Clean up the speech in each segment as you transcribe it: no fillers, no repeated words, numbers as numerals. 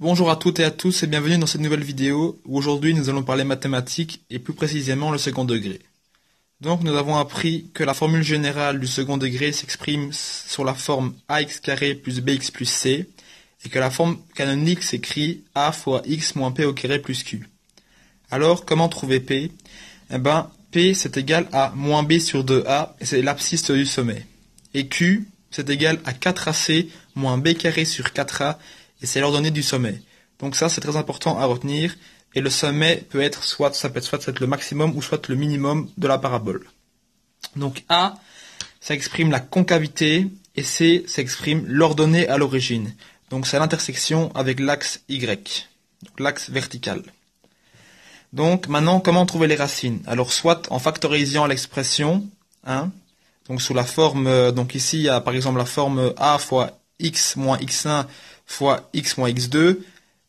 Bonjour à toutes et à tous et bienvenue dans cette nouvelle vidéo où aujourd'hui nous allons parler mathématiques et plus précisément le second degré. Donc nous avons appris que la formule générale du second degré s'exprime sur la forme ax carré plus bx plus c et que la forme canonique s'écrit a fois x moins p au carré plus q. Alors comment trouver p? Eh ben p c'est égal à moins b sur 2a et c'est l'abscisse du sommet. Et q c'est égal à 4ac moins b carré sur 4a et c'est l'ordonnée du sommet. Donc ça c'est très important à retenir et le sommet peut être soit le maximum ou soit le minimum de la parabole. Donc A ça exprime la concavité et C ça exprime l'ordonnée à l'origine. Donc c'est l'intersection avec l'axe Y, l'axe vertical. Donc maintenant comment trouver les racines? Alors soit en factorisant l'expression, donc sous la forme, donc ici il y a par exemple la forme A fois x moins x1 fois x moins x2,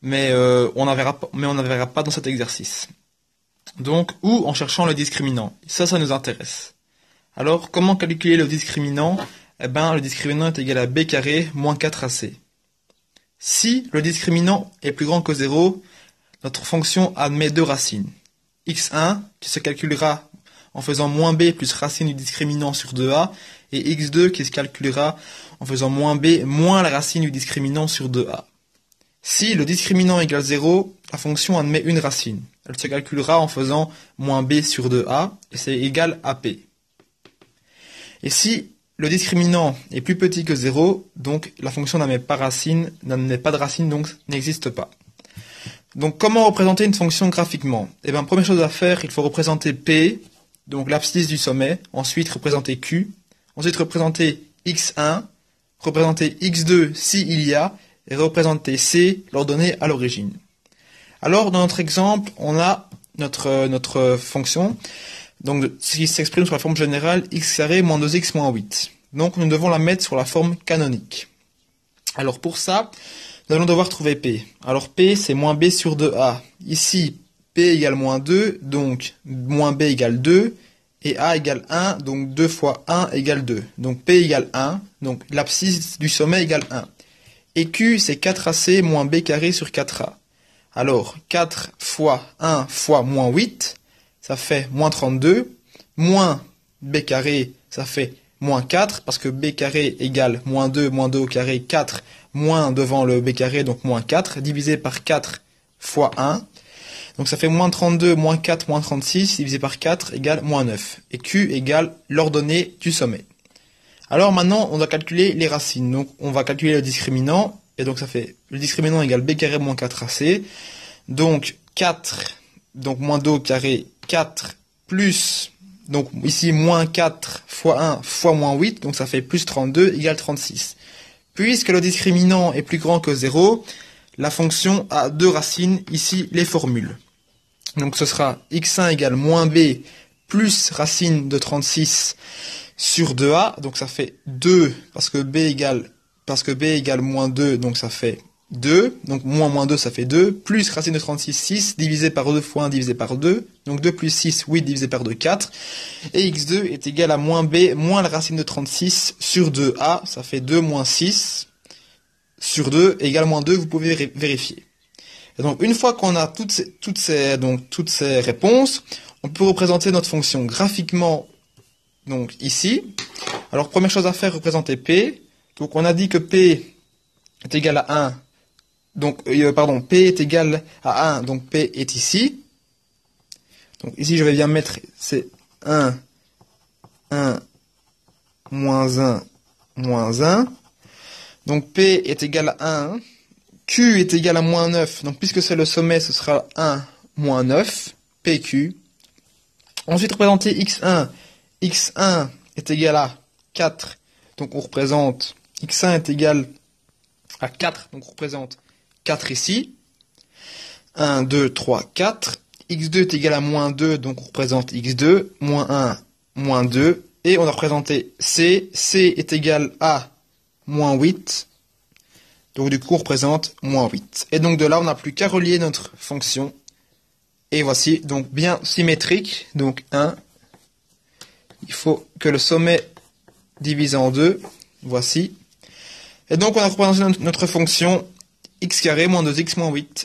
mais on n'en verra pas dans cet exercice. Donc, ou en cherchant le discriminant. Ça nous intéresse. Alors, comment calculer le discriminant? Eh ben, le discriminant est égal à b carré moins 4ac. Si le discriminant est plus grand que 0, notre fonction admet deux racines. x1, qui se calculera en faisant moins b plus racine du discriminant sur 2a, et x2 qui se calculera en faisant moins b moins la racine du discriminant sur 2a. Si le discriminant égale 0, la fonction admet une racine. Elle se calculera en faisant moins b sur 2a, et c'est égal à p. Et si le discriminant est plus petit que 0, donc la fonction n'admet pas de racine, donc n'existe pas. Donc comment représenter une fonction graphiquement? Eh bien, première chose à faire, il faut représenter p, donc l'abscisse du sommet, ensuite représenter q, ensuite représenter x1, représenter x2 s'il y a, et représenter c, l'ordonnée à l'origine. Alors dans notre exemple, on a notre fonction, donc qui s'exprime sur la forme générale x carré moins 2x moins 8. Donc nous devons la mettre sur la forme canonique. Alors pour ça, nous allons devoir trouver p. Alors p c'est moins b sur 2a. Ici, p égale moins 2, donc moins b égale 2, et a égale 1, donc 2 fois 1 égale 2. Donc p égale 1, donc l'abscisse du sommet égale 1. Et q c'est 4ac moins b carré sur 4a. Alors 4 fois 1 fois moins 8, ça fait moins 32, moins b carré, ça fait moins 4, parce que b carré égale moins 2 au carré, 4, moins devant le b carré, donc moins 4, divisé par 4 fois 1. Donc ça fait moins 32, moins 4, moins 36, divisé par 4 égale moins 9. Et q égale l'ordonnée du sommet. Alors maintenant, on doit calculer les racines. Donc on va calculer le discriminant, et donc ça fait le discriminant égale b carré moins 4ac. Donc 4, donc moins 2 au carré, 4 plus, donc ici moins 4 fois 1 fois moins 8, donc ça fait plus 32 égale 36. Puisque le discriminant est plus grand que 0, la fonction a deux racines, ici les formules. Donc ce sera x1 égale moins b plus racine de 36 sur 2a, donc ça fait 2, parce que b égale moins 2, donc ça fait 2, donc moins 2 ça fait 2, plus racine de 36, 6, divisé par 2 fois 1 divisé par 2, donc 2 plus 6, 8 divisé par 2, 4, et x2 est égal à moins b moins la racine de 36 sur 2a, ça fait 2 moins 6 sur 2 égale moins 2, vous pouvez vérifier. Et donc une fois qu'on a toutes ces réponses, on peut représenter notre fonction graphiquement, donc ici. Alors première chose à faire, représenter p. Donc on a dit que p est égal à 1. Donc p est égal à 1, donc p est ici. Donc ici je vais bien mettre c'est 1, 1, moins 1, moins 1. Donc p est égal à 1. Q est égal à moins 9. Donc puisque c'est le sommet, ce sera 1 moins 9, PQ. Ensuite représenter x1. x1 est égal à 4. Donc on représente x1 est égal à 4. Donc on représente 4 ici. 1, 2, 3, 4. x2 est égal à moins 2. Donc on représente x2. Moins 1, moins 2. Et on a représenté c. c est égal à moins 8. Donc du coup on représente moins 8. Et donc de là on n'a plus qu'à relier notre fonction. Et voici donc bien symétrique. Donc 1. Il faut que le sommet divise en 2. Voici. Et donc on a représenté notre fonction x carré moins 2x moins 8.